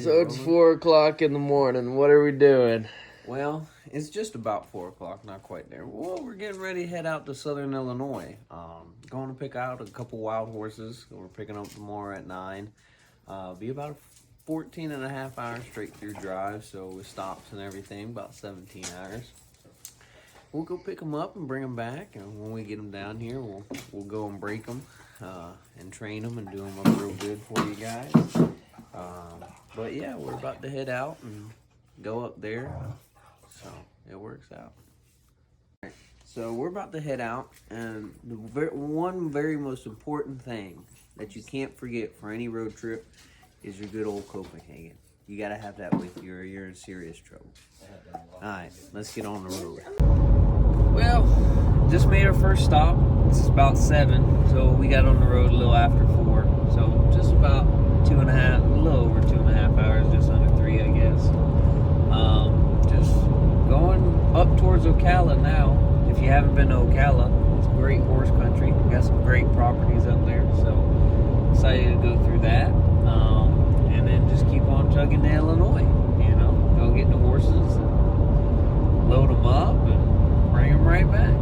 So it's 4 o'clock in the morning. What are we doing? Well, it's just about 4 o'clock, not quite there. Well, we're getting ready to head out to Southern Illinois. Going to pick out a couple wild horses. We're picking up tomorrow at 9. Be about a 14 and a half hour straight through drive, so with stops and everything, about 17 hours. We'll go pick them up and bring them back, and when we get them down here, we'll go and break them and train them and do them up real good for you guys. But yeah, we're about to head out and go up there, so it works out. All right, so we're about to head out, and the one very most important thing that you can't forget for any road trip is your good old Copenhagen. You gotta have that with you or you're in serious trouble. All right, let's get on the road. Well, just made our first stop. It's about 7, so we got on the road a little after 4. So just about 2.5, a little over 2.5 hours, just under 3, I guess. Just going up towards Ocala now. If you haven't been to Ocala, it's great horse country. We got some great properties up there, so excited to go through that. And then just keep on chugging to Illinois. You know, go get the horses and load them up and bring them right back.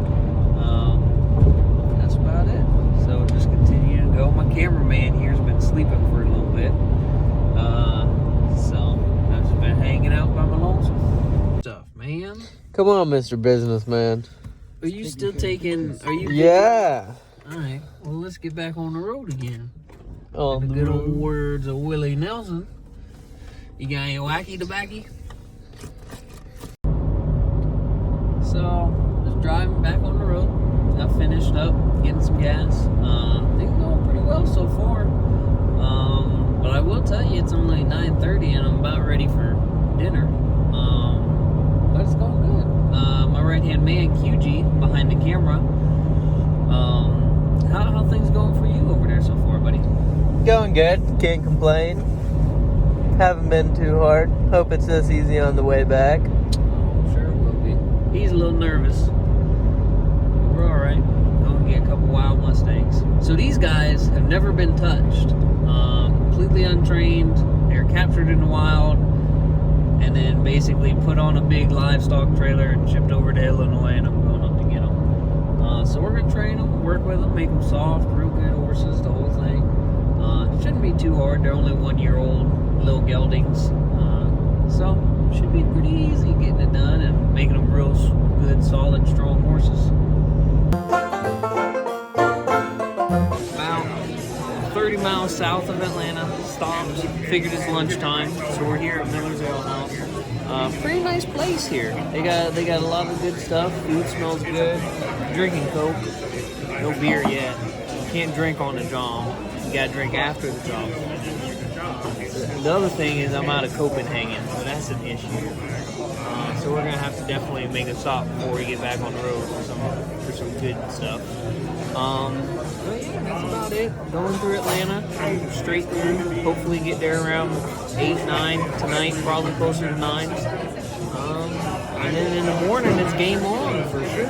That's about it. So just continue to go. My cameraman here's been sleeping for a little bit. So I've just been hanging out by my lonesome stuff, man. Come on, Mr. Businessman. Are you still taking? Are you? Yeah. All right. Well, let's get back on the road again. On the good old words of Willie Nelson. You got any wacky tobacco? So just driving back on the road. I finished up getting some gas. Things going pretty well so far. But I will tell you, it's only 9:30 and I'm about ready for dinner. But it's going good. My right-hand man, QG, behind the camera. How things going for you over there so far, buddy? Going good. Can't complain. Haven't been too hard. Hope it's this easy on the way back. Sure it will be. He's a little nervous. We're all right. Going to get a couple wild Mustangs. So these guys have never been touched. Completely untrained. They're captured in the wild and then basically put on a big livestock trailer and shipped over to Illinois, and I'm going up to get them. So we're going to train them, work with them, make them soft, real good horses, the whole thing. Shouldn't be too hard. They're only 1 year old, little geldings. So should be pretty easy getting it done and making them real good, solid, strong horses. About 30 miles south of Atlanta, stopped, figured it's lunchtime, so we're here at Miller's Ale House. Pretty nice place here. They got a lot of good stuff. Food smells good. Drinking Coke. No beer yet. Can't drink on the job. You gotta drink after the job. The other thing is I'm out of Copenhagen, so that's an issue. So we're gonna have to definitely make a stop before we get back on the road for some good stuff. But yeah, that's about it. Going through Atlanta, straight through. Hopefully get there around 8, 9 tonight, probably closer to 9. And then in the morning it's game on for sure.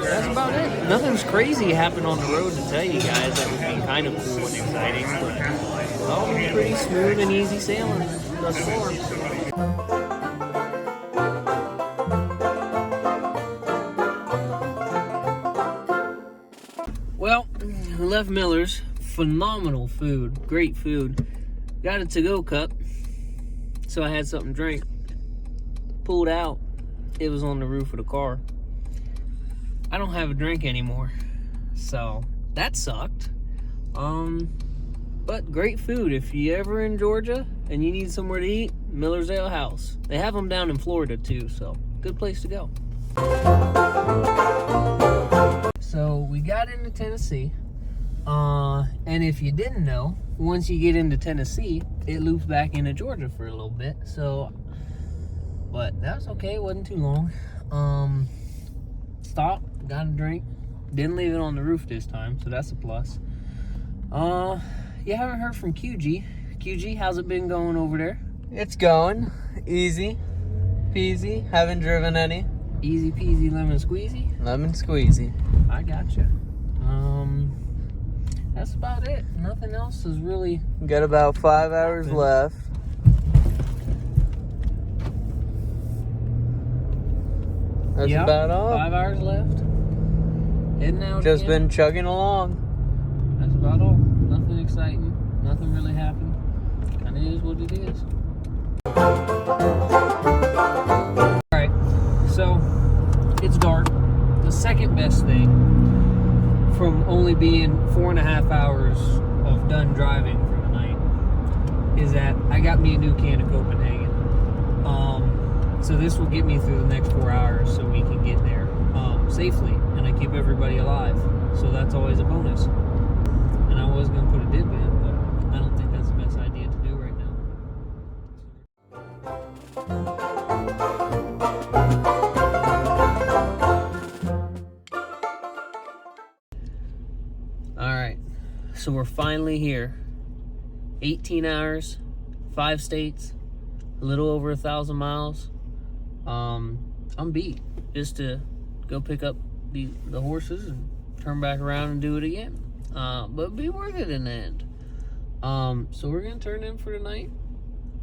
That's about it. Nothing's crazy happened on the road to tell you guys. That would be kind of cool and exciting, but it's all been pretty smooth and easy sailing thus far. Well, I left Miller's. Phenomenal food, great food. Got a to-go cup, so I had something to drink. Pulled out, it was on the roof of the car. I don't have a drink anymore, so that sucked. But great food. If you ever in Georgia and you need somewhere to eat, Miller's Ale House. They have them down in Florida too, so good place to go. So we got into Tennessee, and if you didn't know, once you get into Tennessee, it loops back into Georgia for a little bit. So, but that's okay. It wasn't too long. Stopped. Got a drink. Didn't leave it on the roof this time, so that's a plus. You haven't heard from QG. QG, how's it been going over there? It's going. Easy peasy. Haven't driven any. Easy peasy lemon squeezy? Lemon squeezy. I gotcha. that's about it. Nothing else is really... Got about 5 hours left. That's about all. 5 hours left. Heading out Just again. been chugging along. That's about all. Nothing exciting. Nothing really happened. Kind of is what it is. Alright, so it's dark. The second best thing from only being 4.5 hours of done driving for the night is that I got me a new can of Copenhagen. So this will get me through the next 4 hours so we can get there safely, and I keep everybody alive. So that's always a bonus. And I was going to put a dip in, but I don't think that's the best idea to do right now. Alright, so we're finally here. 18 hours, 5 states, a little over 1,000 miles. I'm beat just to go pick up the horses and turn back around and do it again. But it'll be worth it in the end. So we're gonna turn in for tonight.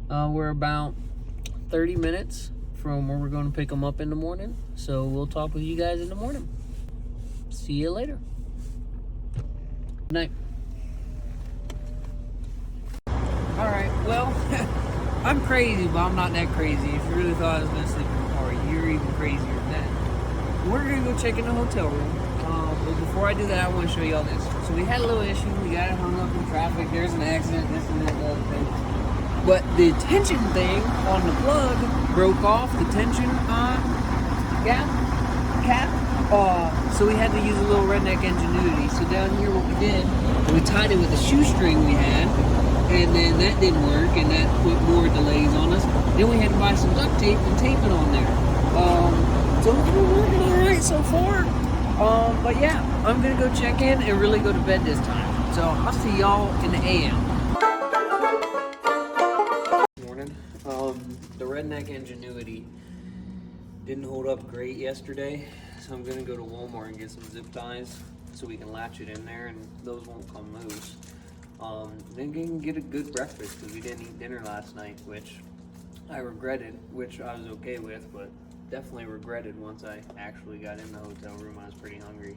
We're about 30 minutes from where we're gonna pick them up in the morning. So we'll talk with you guys in the morning. See you later. Good night. All right, well, I'm crazy, but I'm not that crazy. If you really thought I was gonna sleep in the car, you're even crazier than that. We're gonna go check in the hotel room. But before I do that, I want to show you all this. So we had a little issue. We got it hung up in traffic. There's an accident, this and that, the other thing. But the tension thing on the plug broke off. The tension cap. So we had to use a little redneck ingenuity. So down here, what we did, we tied it with a shoestring we had. And then that didn't work, and that put more delays on us. Then we had to buy some duct tape and tape it on there. So we're working all right so far. But yeah, I'm gonna go check in and really go to bed this time. So I'll see y'all in the AM. Morning. The redneck ingenuity didn't hold up great yesterday, so I'm gonna go to Walmart and get some zip ties so we can latch it in there and those won't come loose. Then we can get a good breakfast because we didn't eat dinner last night, which I regretted, which I was okay with, but definitely regretted once I actually got in the hotel room. I was pretty hungry.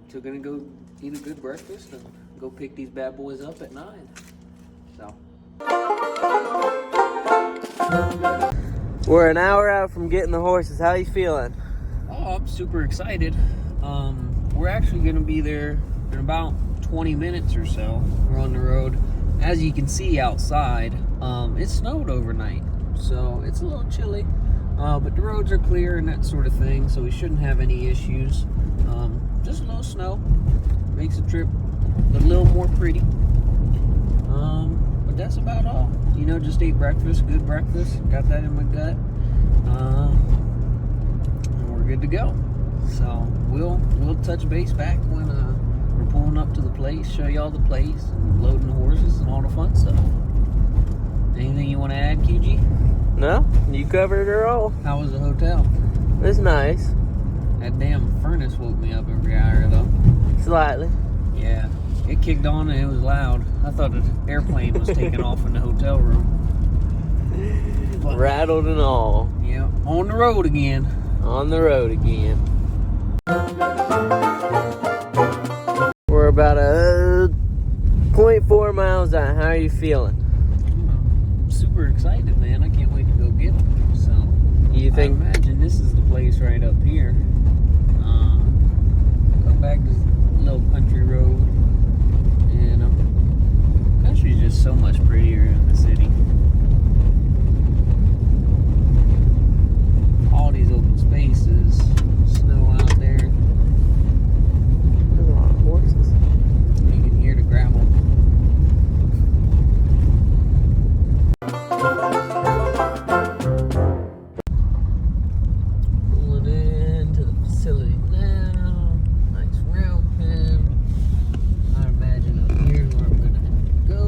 So gonna go eat a good breakfast and go pick these bad boys up at 9. So. We're an hour out from getting the horses. How you feeling? Oh, I'm super excited. We're actually gonna be there in about 20 minutes or so. We're on the road. As you can see outside, it snowed overnight, so it's a little chilly. But the roads are clear and that sort of thing, so we shouldn't have any issues. Just a little snow makes the trip a little more pretty. But that's about all. You know, just ate breakfast, good breakfast. Got that in my gut. And we're good to go. So we'll touch base back when we're pulling up to the place, show y'all the place, and loading the horses and all the fun stuff. Anything you want to add, QG? No, you covered it all. How was the hotel? It's nice. That damn furnace woke me up every hour, though. Slightly. Yeah, it kicked on and it was loud. I thought an airplane was taking off in the hotel room. But, rattled and all. Yeah, on the road again. On the road again. We're about a 0.4 miles out. How are you feeling? I'm super excited, man. I can't wait to go get them. So, You think? I imagine this is the place right up here. Come back to this little country road, and country's just so much prettier in the city. All these open spaces, snow out there. There's a lot of horses. You can hear the gravel. Pulling into the facility now. Nice round pen. I imagine up here where I'm gonna have to go.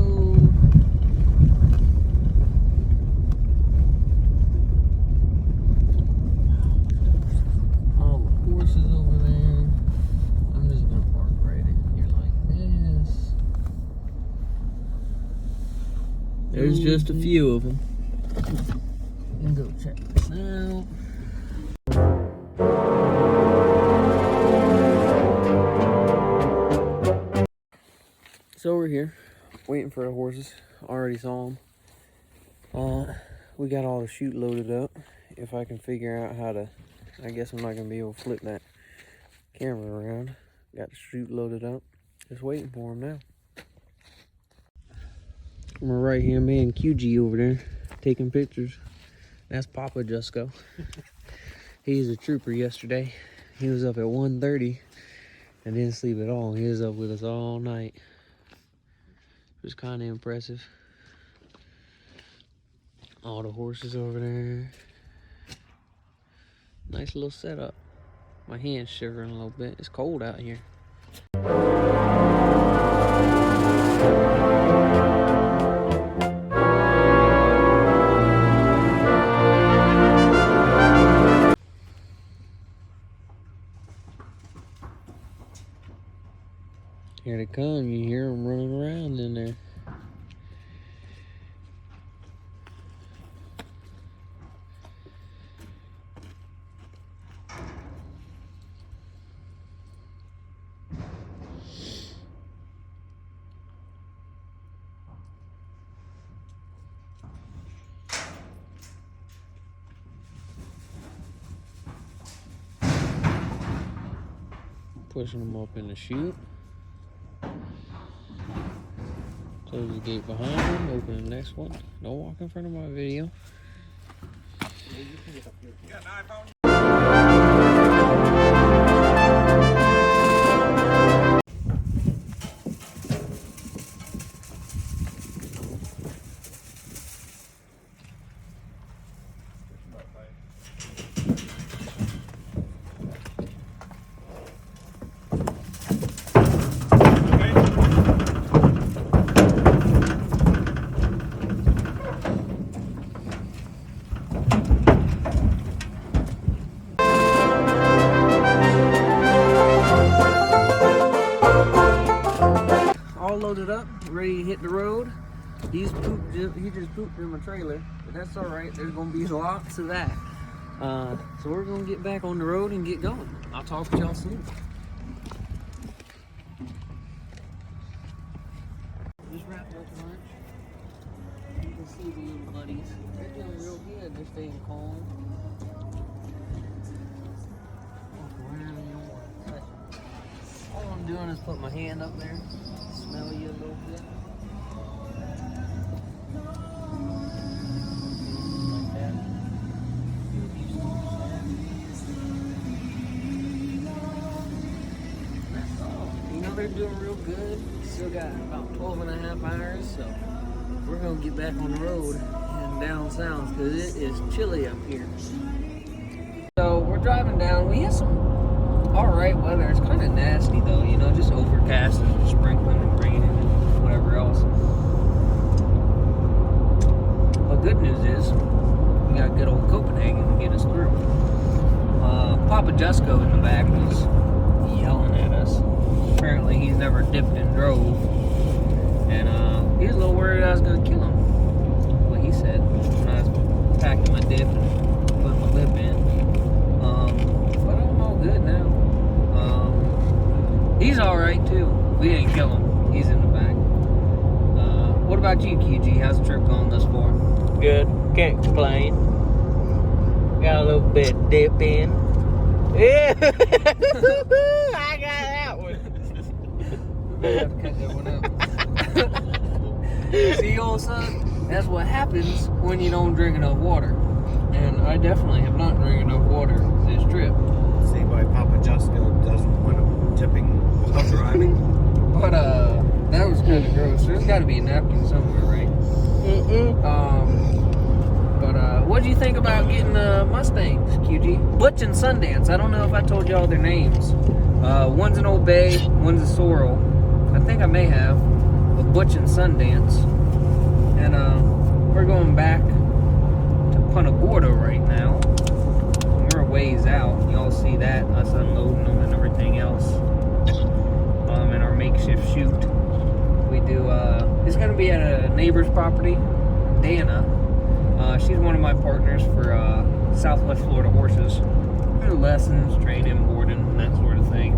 There's just a few of them. And go check this out. So we're here, waiting for the horses. Already saw them. We got all the chute loaded up. If I can figure out how to, I guess I'm not gonna be able to flip that camera around. Got the chute loaded up. Just waiting for them now. My right hand man QG over there taking pictures. That's Papa Jusco. He's a trooper yesterday. He was up at 1:30 and didn't sleep at all. He was up with us all night. It was kind of impressive. All the horses over there. Nice little setup. My hand's shivering a little bit. It's cold out here. Here they come. You hear them running around in there. Pushing them up in the chute. Close the gate behind them, open the next one. Don't walk in front of my video. Loaded up, ready to hit the road. He just pooped in my trailer, but that's all right. There's gonna be lots of that. So we're gonna get back on the road and get going. I'll talk to y'all soon. Just wrapped up lunch. You can see the little buddies. They're doing real good. They're staying calm. All I'm doing is put my hand up there. Smell you a little bit. Like that. That's all. You know, they're doing real good. Still got about 12 and a half hours, so we're gonna get back on the road and down south because it is chilly up here. So we're driving down. We had some alright weather. It's kind of nasty though, you know, just overcast and sprinkling and raining and whatever else. But good news is we got good old Copenhagen to get us through. Papa Jusco in the back was yelling at us. Apparently he's never dipped and drove, and he was a little worried I was gonna kill him. What he said when I was packing my dip and putting my lip in. But I'm all good now. He's alright too. We didn't kill him. He's in the back. What about you, QG? How's the trip going thus far? Good. Can't complain. Got a little bit of dip in. Yeah! I got that one. I have to cut that one out. See, old son, that's what happens when you don't drink enough water. And I definitely have not drank enough water this trip. See why Papa Jusco doesn't want him tipping while driving. But that was kind of gross. There's got to be a napkin somewhere, right? But what do you think about getting Mustangs, QG? Butch and Sundance. I don't know if I told y'all their names. One's an Old Bay, one's a Sorrel. I think I may have. But Butch and Sundance. And we're going back to Punta Gorda right now. We're a ways out. Y'all see that, us unloading them and everything else. In our makeshift chute. We do, it's gonna be at a neighbor's property. Dana. She's one of my partners for Southwest Florida Horses. Do lessons, training, boarding, that sort of thing.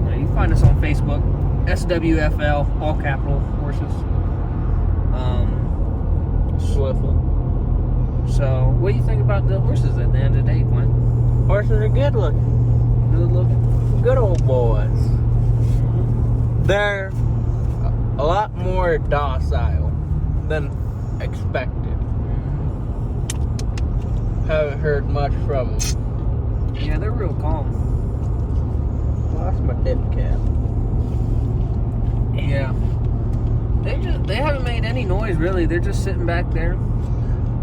You can find us on Facebook, SWFL, all capital horses. SWFL. So, what do you think about the horses at the end of the day, Quinn? Horses are good looking. Good looking? Good old boys. They're a lot more docile than expected. Haven't heard much from them. Yeah, they're real calm. Well, that's my dip cap. Yeah. They haven't made any noise really. They're just sitting back there.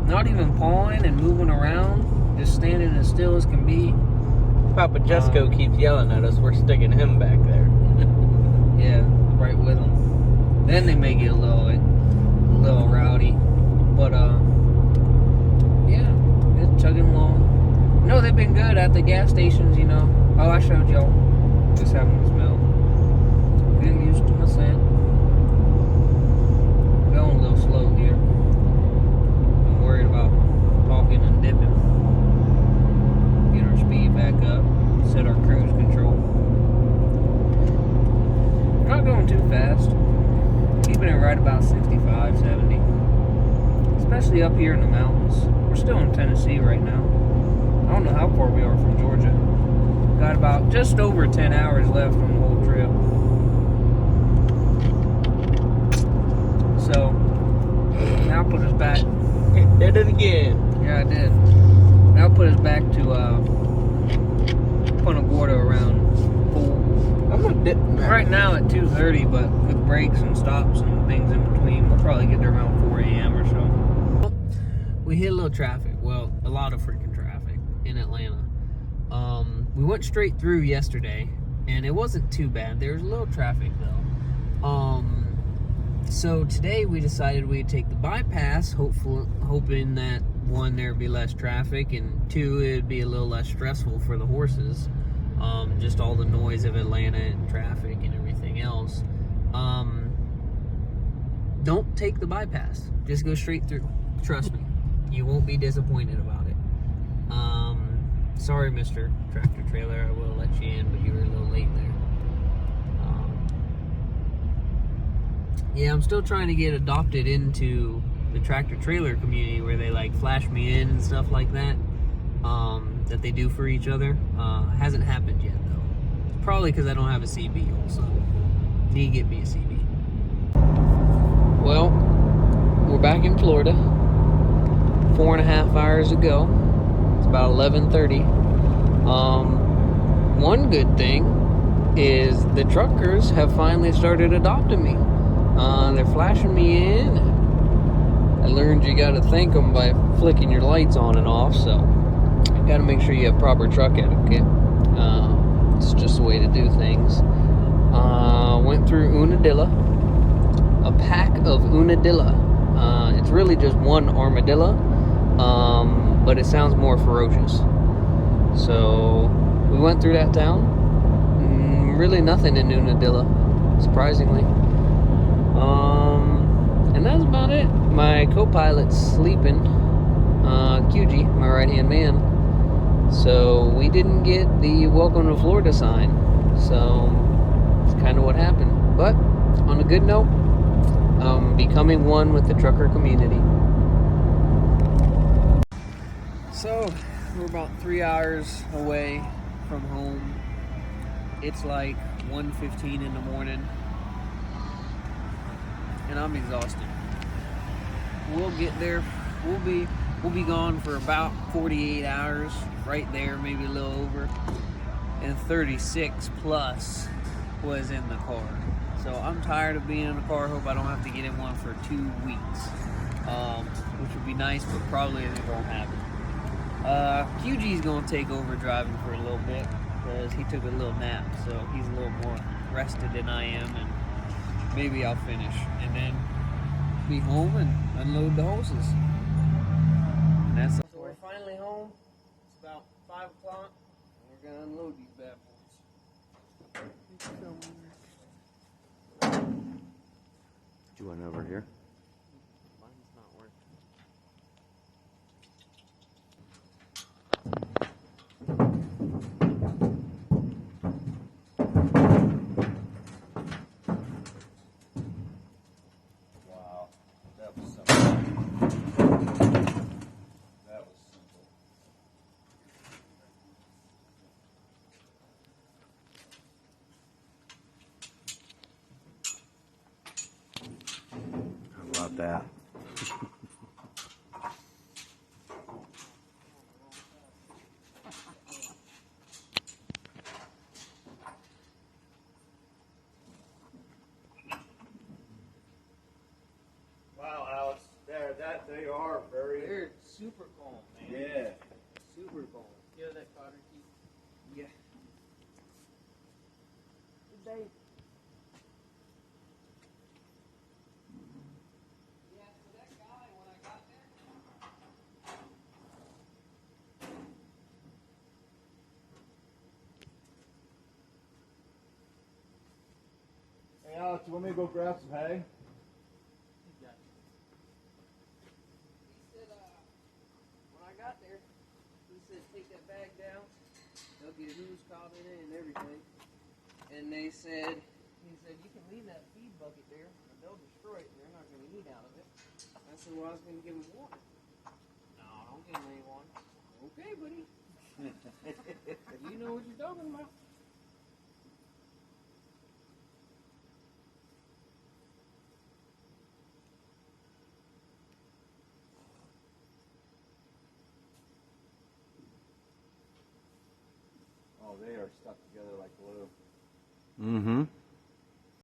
Not even pawing and moving around. Just standing as still as can be. Papa Jesco keeps yelling at us. We're sticking him back there. Yeah, right with them. Then they may get a little rowdy. But yeah, it's chugging along. No, they've been good at the gas stations, you know. Oh, I showed y'all. Just having a smell. Getting used to my scent. Going a little slow here. I'm worried about talking and dipping. Get our speed back up. Set our cruise control. Not going too fast. Keeping it right about 65, 70. Especially up here in the mountains. We're still in Tennessee right now. I don't know how far we are from Georgia. Got about just over 10 hours left on the whole trip. So, now put us back. Did it again. Yeah, I did. Now put us back to Punta Gorda around 4. I'm gonna dip back. Right now at 2:30, but with breaks and stops and things in between, we'll probably get there around 4 a.m. or so. We hit a little traffic. Well, a lot of freaking traffic in Atlanta. We went straight through yesterday, and it wasn't too bad. There was a little traffic though. So today we decided we'd take the bypass, hoping that one, there'd be less traffic, and two, it'd be a little less stressful for the horses. Just all the noise of Atlanta and traffic and everything else. Don't take the bypass. Just go straight through. Trust me. You won't be disappointed about it. Sorry, Mr. Tractor Trailer, I will let you in, but you were a little late there. Yeah, I'm still trying to get adopted into the tractor trailer community where they like flash me in and stuff like that. That they do for each other. Hasn't happened yet though. Probably because I don't have a CB also. Need to get me a CB. Well, we're back in Florida. 4.5 hours ago. It's about 11:30. One good thing is the truckers have finally started adopting me. They're flashing me in. I learned you gotta thank them by flicking your lights on and off, so you gotta make sure you have proper truck etiquette. It's just the way to do things. Went through Unadilla. A pack of Unadilla. It's really just one armadillo, but it sounds more ferocious. So we went through that town. Really nothing in Unadilla, surprisingly. And that's about it. My co-pilot's sleeping, QG, my right-hand man. So we didn't get the welcome to Florida sign. So it's kind of what happened. But on a good note, becoming one with the trucker community. So we're about 3 hours away from home. It's like 1:15 in the morning, and I'm exhausted. We'll get there. We'll be gone for about 48 hours, right there, maybe a little over. And 36 plus was in the car. So I'm tired of being in a car. Hope I don't have to get in one for 2 weeks, which would be nice, but probably it won't happen. QG's gonna take over driving for a little bit because he took a little nap, so he's a little more rested than I am, and maybe I'll finish and then be home and unload the horses. And that's it. So we're finally home. It's about 5 o'clock, and we're gonna unload these bad boys. You went over here? Mine's not working. about that. Wow, Alex, they are very. They're super calm, man. Yeah. Super calm. You know that Cotter key? Yeah. Good day. Yeah, so that guy, when I got there. Hey, Alex, you want me to go grab some hay? He said, when I got there, he said, take that bag down. They'll get who's caught in it and everything. And he said, you can leave that feed bucket there, but they'll destroy it and they're not going to eat out of it. I said, well, I was going to give them water. No, don't give them any water. Okay, buddy. You know what you're talking about. Oh, they are stuck together like glue. Mm-hmm.